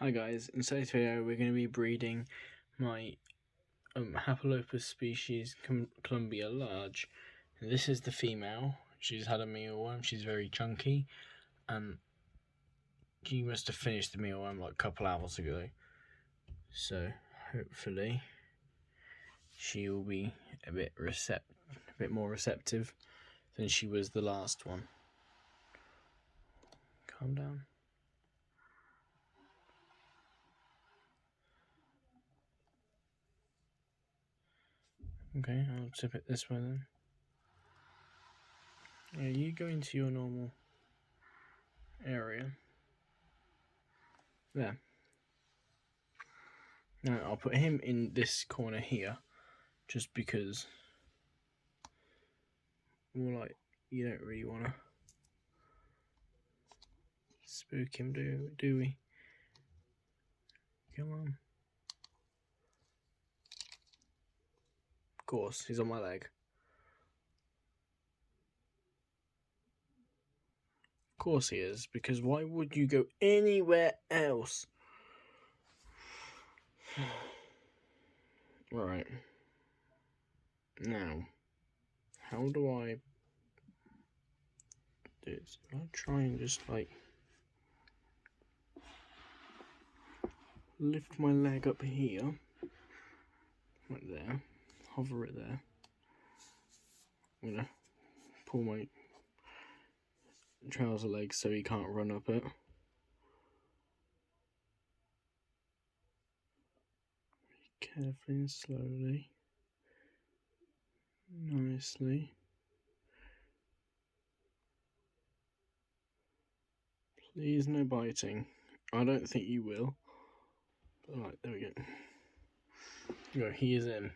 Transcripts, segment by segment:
Hi guys, in today's video we're going to be breeding my Hapalopus species Columbia large. And this is the female. She's had a mealworm, she's very chunky, and she must have finished the mealworm like a couple hours ago. So hopefully she will be a bit more receptive than she was the last one. Calm down. Okay, I'll tip it this way then. Yeah, you go into your normal area. There. Now I'll put him in this corner here, just because, more like, you don't really want to spook him, do we? Come on. Of course, he's on my leg. Of course he is, because why would you go anywhere else? Right. Now, how do I do this? I'll try and just like lift my leg up here, right there, hover it there. I'm gonna pull my trouser leg so he can't run up it. Carefully and slowly, nicely. Please no biting. I don't think you will. Alright, there we go. He is in.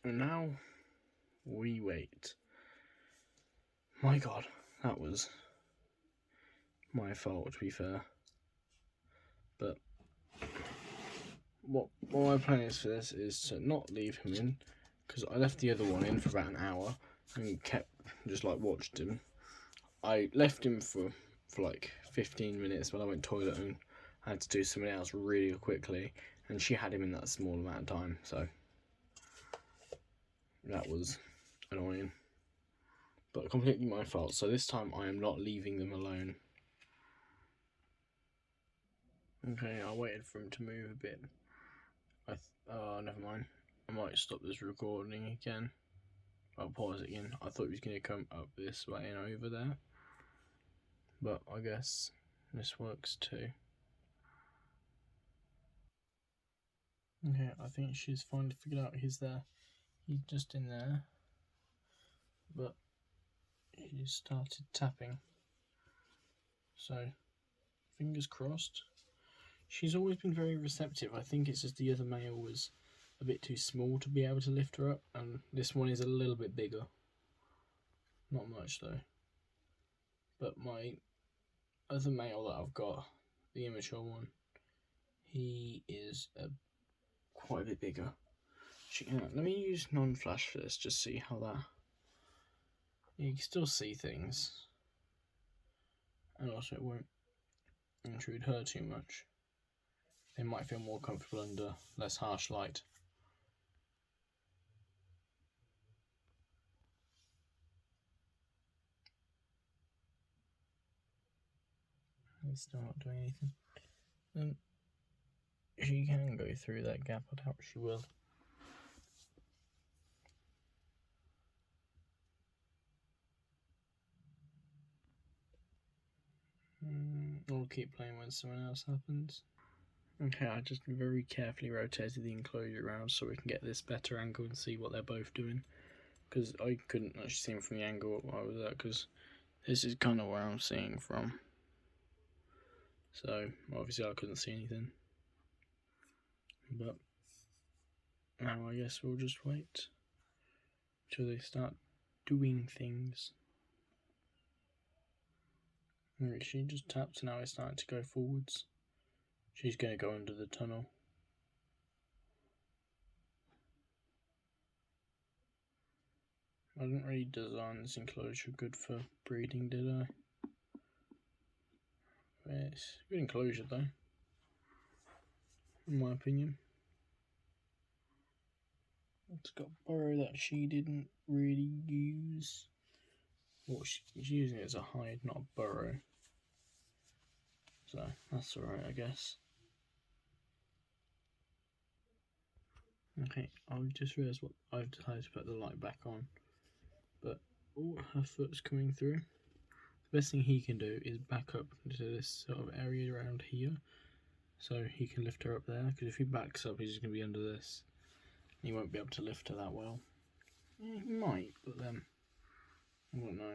And now we wait. My god, that was my fault, to be fair. But what my plan is for this is to not leave him in, because I left the other one in for about an hour and kept just like watched him. I left him for like 15 minutes while I went toilet and I had to do something else really quickly, and she had him in that small amount of time, so that was annoying. But completely my fault, so this time I am not leaving them alone. Okay, I waited for him to move a bit. Oh, never mind. I might stop this recording again. I'll pause it again. I thought he was going to come up this way and over there, but I guess this works too. Okay, I think she's finally figured out he's there. He's just in there, but he started tapping. So, fingers crossed. She's always been very receptive. I think it's just the other male was a bit too small to be able to lift her up, and this one is a little bit bigger. Not much though. But my other male that I've got, the immature one, he is quite a bit bigger. Let me use non-flash for this, just see how that. You can still see things, and also it won't intrude her too much. They might feel more comfortable under less harsh light. It's still not doing anything. And she can go through that gap, I doubt she will. I'll keep playing when someone else happens. Okay, I just very carefully rotated the enclosure around so we can get this better angle and see what they're both doing. Because I couldn't actually see them from the angle I was at, because this is kind of where I'm seeing from. So, obviously I couldn't see anything. But now I guess we'll just wait till they start doing things. She just tapped, now it's starting to go forwards. She's going to go under the tunnel. I didn't really design this enclosure good for breeding, did I? It's good enclosure though, in my opinion. It's got a burrow that she didn't really use. Well, she's using it as a hide, not a burrow. So that's alright, I guess. Okay, I've just realised what I've decided to put the light back on. But her foot's coming through. The best thing he can do is back up into this sort of area around here, so he can lift her up there. Because if he backs up, he's just going to be under this. He won't be able to lift her that well. Yeah, he might, but then I don't know.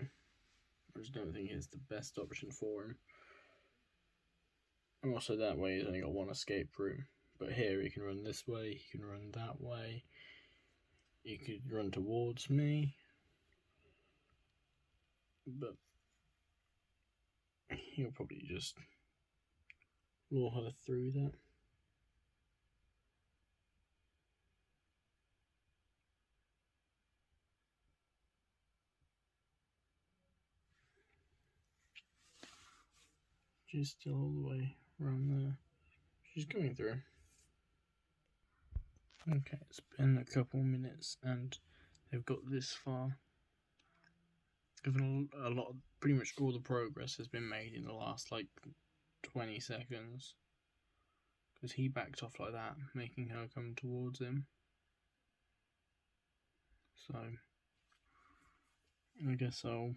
I just don't think it's the best option for him. And also that way he's only got one escape route. But here he can run this way, he can run that way. He could run towards me. But he'll probably just lure her through that. She's still all the way around there. She's going through. Okay, it's been a couple minutes and they've got this far. Given a lot, pretty much all the progress has been made in the last like 20 seconds. Because he backed off like that, making her come towards him. So, I guess I'll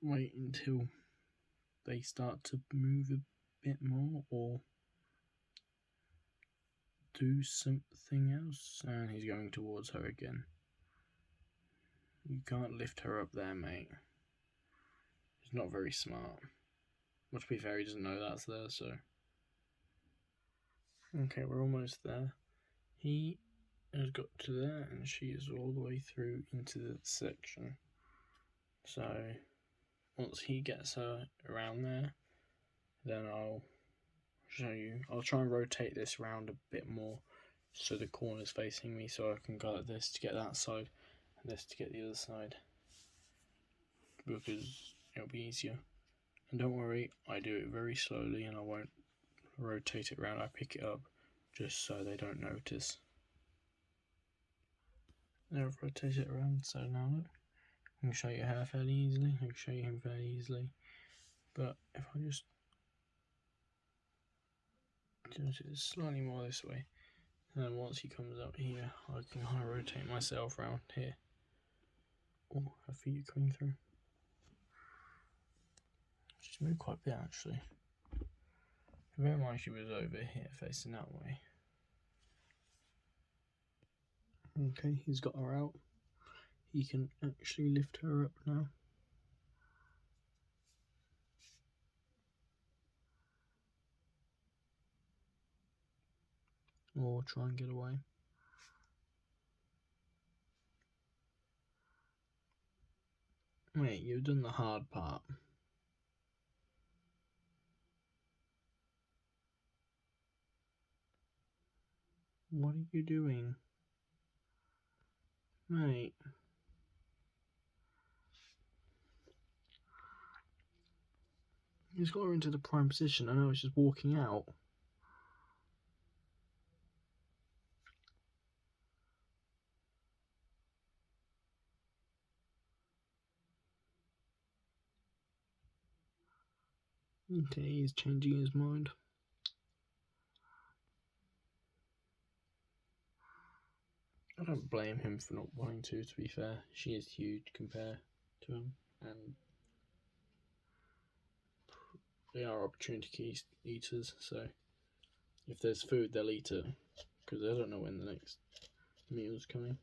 wait until they start to move a bit more or do something else. And he's going towards her again. You can't lift her up there, mate. He's not very smart. Well, to be fair, he doesn't know that's there, so. Okay, we're almost there. He has got to there, and she is all the way through into the section. So, once he gets her around there, then I'll show you. I'll try and rotate this around a bit more so the corner's facing me, so I can go like this to get that side, and this to get the other side. Because it'll be easier. And don't worry, I do it very slowly and I won't rotate it around. I pick it up just so they don't notice. There, I've rotated it around, so now look. I can show you her fairly easily, I can show you him fairly easily. But if I just do it slightly more this way, and then once he comes up here, I can kind of rotate myself around here. Oh, her feet are coming through. She's moved quite a bit actually. Bear in mind she was over here facing that way. Okay, he's got her out. He can actually lift her up now. Or try and get away. Mate, you've done the hard part. What are you doing? Mate. He's got her into the prime position. I know it's just walking out. Okay, he's changing his mind. I don't blame him for not wanting to be fair. She is huge compared to him. And they are opportunity eaters, so if there's food, they'll eat it. Because they don't know when the next meal's coming.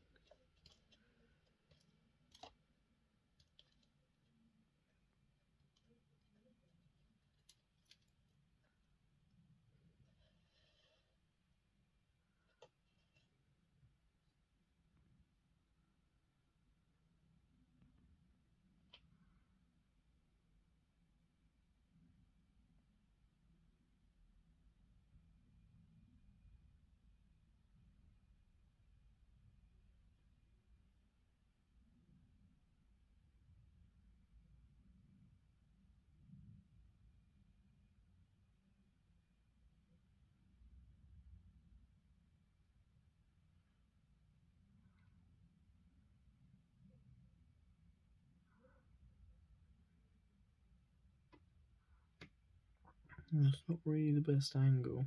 It's not really the best angle.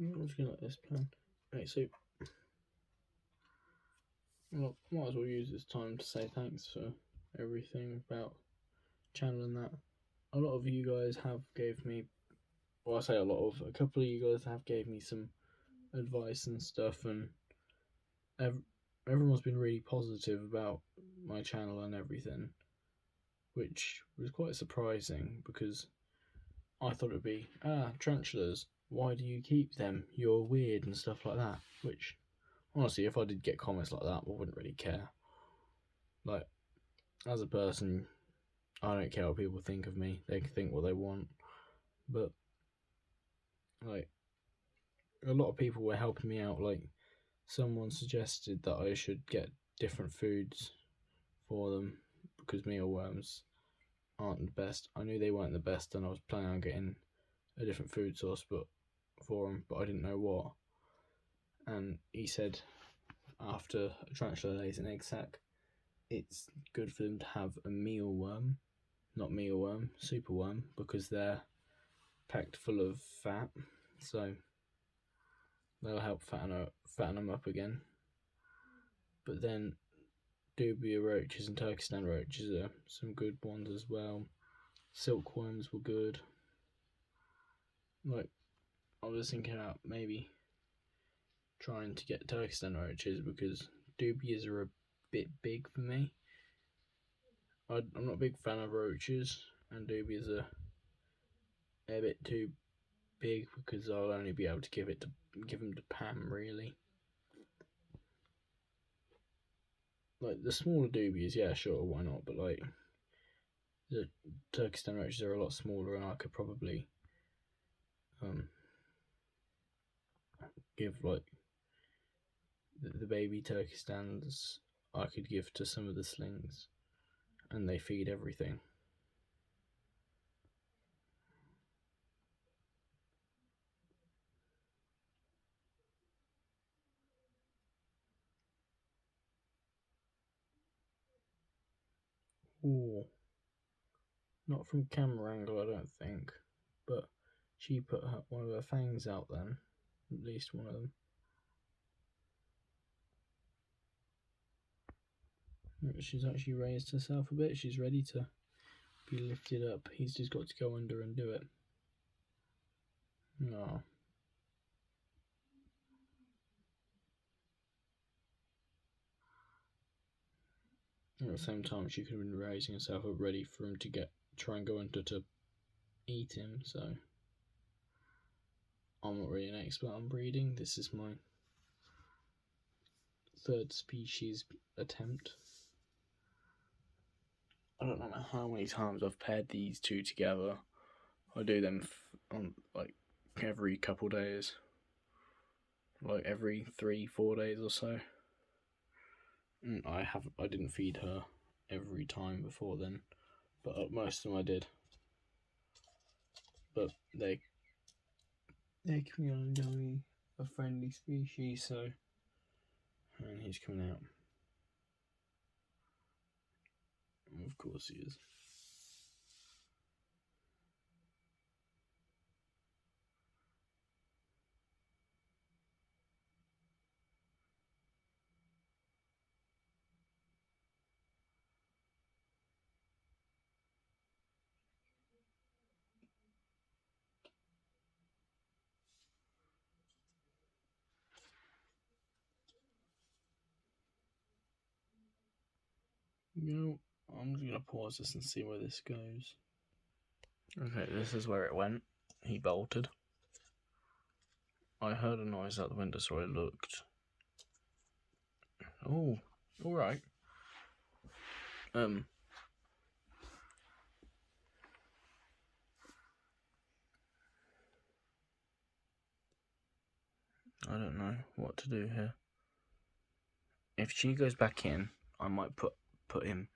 I'm just gonna let this plan. Right, so well, might as well use this time to say thanks for everything about channel and that. A lot of you guys have gave me, well, I say a couple of you guys have gave me some advice and stuff, and everyone's been really positive about my channel and everything, which was quite surprising because I thought it'd be, tarantulas, why do you keep them? You're weird and stuff like that. Which, honestly, if I did get comments like that, I wouldn't really care. Like, as a person, I don't care what people think of me. They can think what they want. But, like, a lot of people were helping me out. Like, someone suggested that I should get different foods for them because mealworms aren't the best. I knew they weren't the best, and I was planning on getting a different food source for them, but I didn't know what. And he said after a tarantula lays an egg sac, it's good for them to have a mealworm, not mealworm, superworm, because they're packed full of fat, so they'll help fatten them up again. But then dubia roaches and Turkestan roaches are some good ones as well. Silkworms were good. Like, I was thinking about maybe trying to get Turkestan roaches because dubias are a bit big for me. I'm not a big fan of roaches, and dubias are a bit too big because I'll only be able to give them to Pam, really. Like the smaller dubias, yeah, sure, why not? But like the Turkestan roaches are a lot smaller, and I could probably give like the baby Turkestans I could give to some of the slings, and they feed everything. Ooh, not from camera angle, I don't think, but she put one of her fangs out then, at least one of them. She's actually raised herself a bit. She's ready to be lifted up. He's just got to go under and do it. No. At the same time, she could have been raising herself up ready for him to try and go under to eat him, so I'm not really an expert on breeding. This is my third species attempt. I don't know how many times I've paired these two together. I do them on like every couple days, like every 3-4 days or so. I didn't feed her every time before then, but most of them I did. But they're coming a friendly species, so, and he's coming out. Of course he is. I'm just gonna pause this and see where this goes. Okay, this is where it went. He bolted. I heard a noise out the window, so I looked. Oh, alright. I don't know what to do here. If she goes back in, I might put him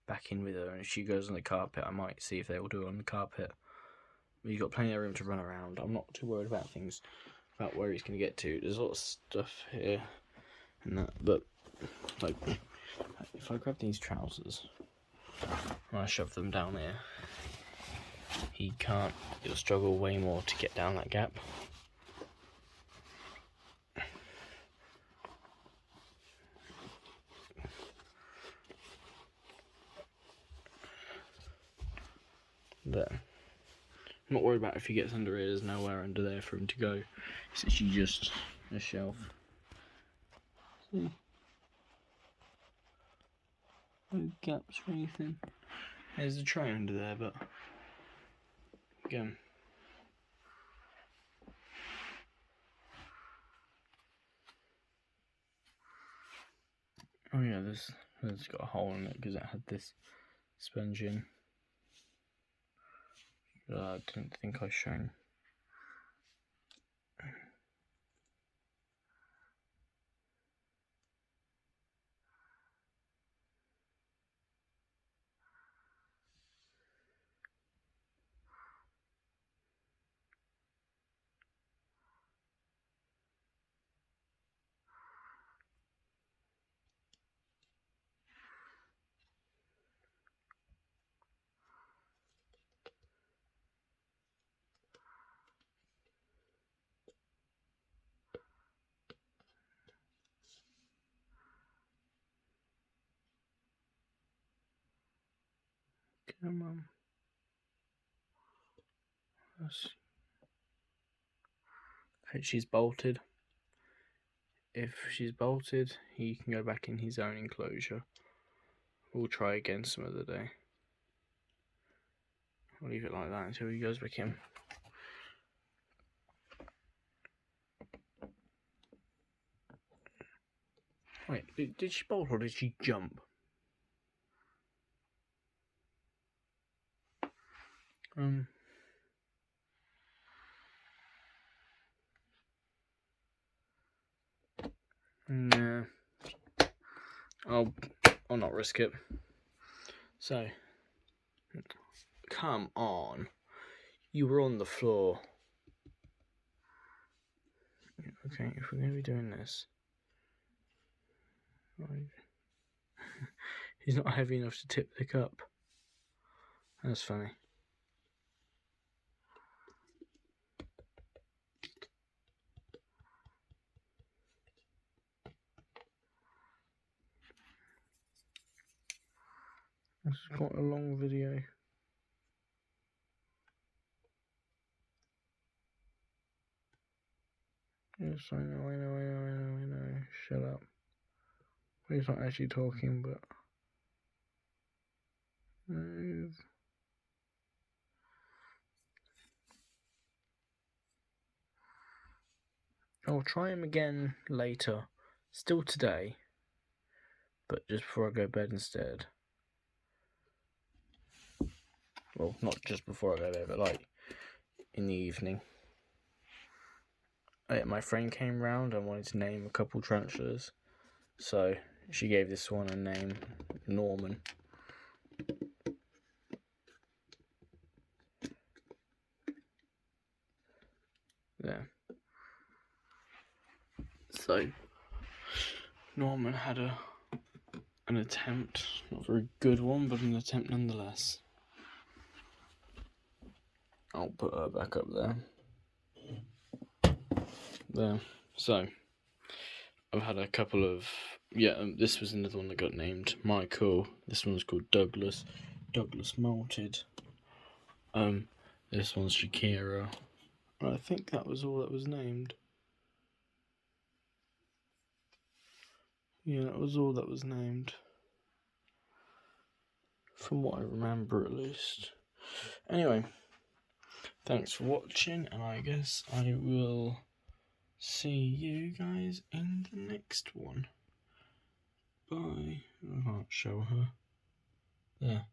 back in with her, and if she goes on the carpet, I might see if they all do it on the carpet. But you've got plenty of room to run around. I'm not too worried about things, about where he's going to get to. There's a lot of stuff here and that, but like if I grab these trousers and I shove them down here, he'll struggle way more to get down that gap. There. I'm not worried about if he gets under here, there's nowhere under there for him to go. It's actually just a shelf. See? No gaps or anything. There's a tray under there, but again. Oh yeah, there's got a hole in it because it had this sponge in. I didn't think I was showing. Come on. Okay, she's bolted. If she's bolted, he can go back in his own enclosure. We'll try again some other day. I'll leave it like that until he goes back in. Wait, did she bolt or did she jump? Nah. I'll not risk it. So, come on. You were on the floor. Okay, if we're going to be doing this. He's not heavy enough to tip the cup. That's funny. This is quite a long video. Yes, I know. Shut up. He's not actually talking, but... Move. I'll try him again later. Still today. But just before I go to bed instead. Well, not just before I go to bed, but like in the evening. My friend came round and wanted to name a couple tarantulas. So she gave this one a name, Norman. There. So Norman had an attempt, not a very good one, but an attempt nonetheless. I'll put her back up there. There. So I've had a couple of this was another one that got named Michael. This one's called Douglas. Douglas Malted. This one's Shakira. I think that was all that was named. Yeah, that was all that was named. From what I remember, at least. Anyway, thanks for watching, and I guess I will see you guys in the next one. Bye. I can't show her. There.